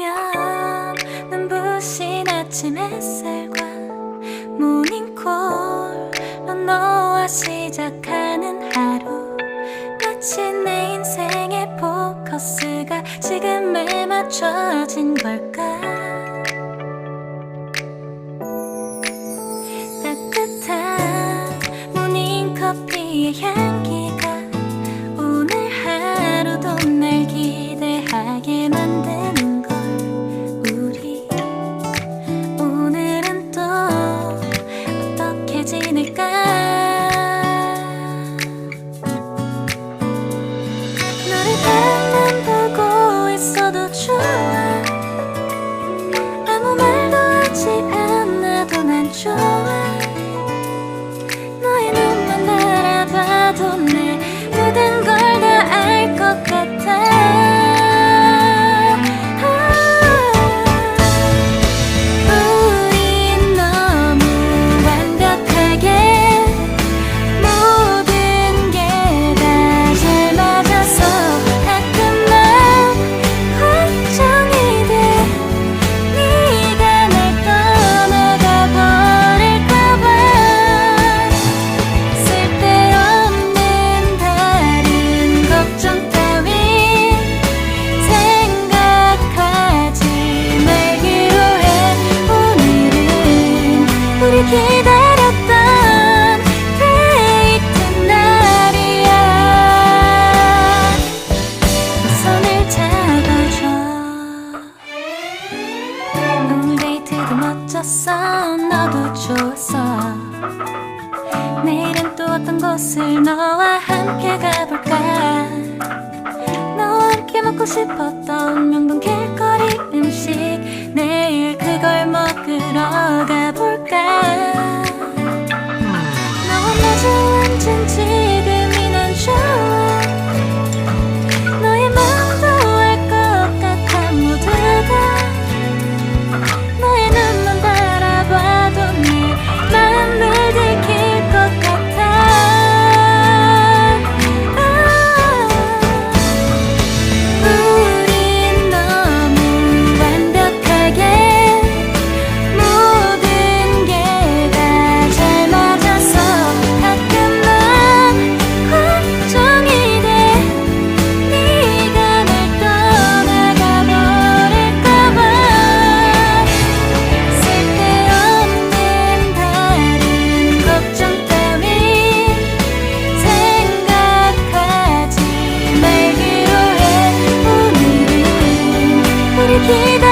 일어나면 눈부신 아침 햇살과 모닝콜로 너와 시작하는 하루, 마치 내 인생의 포커스가 지금에 맞춰진 걸까. 따뜻한 모닝커피의 향기가 오늘 하루도 날 기대하게 만드는 걸. 우리 오늘은 또 어떻게 지낼까. 너를 밤만 보고 있어도 좋아. 아무 말도 하지 않아도 난 좋아. 너의 눈만 바라봐도 내 모든 걸 다 알 것 같아. 우린 너무 완벽하게 모든 게 다 잘 맞아서 가끔 난 걱정이 돼. 네가 날 떠나가 버릴까봐. 쓸데없는 다른 걱정 따윈 생각하지 말기로 해. 오늘은 우리 기다렸던 데이트 날이야. 손을 잡아줘. 오늘 데이트도 멋졌어. 너도 좋았어. 내일은 또 어떤 곳을 너와 함께 가볼까. 너와 함께 먹고 싶었던 명동 길거리 음식, 내일 그걸 먹으러 가볼까. 너와 마주 앉은 지금이 난 좋아. 너의 마음도 알 것 같아. 모두 다 너의 눈만 바라봐도 내 마음을 들킬 것 같아. 우린 너무 완벽하게 모든 게 다 잘 맞아서 가끔 난 걱정이 돼. 네가 날 떠나가 버릴까봐. 쓸데없는 다른 걱정 따윈 생각하지 말기로 해. 오늘은 우리 기다렸던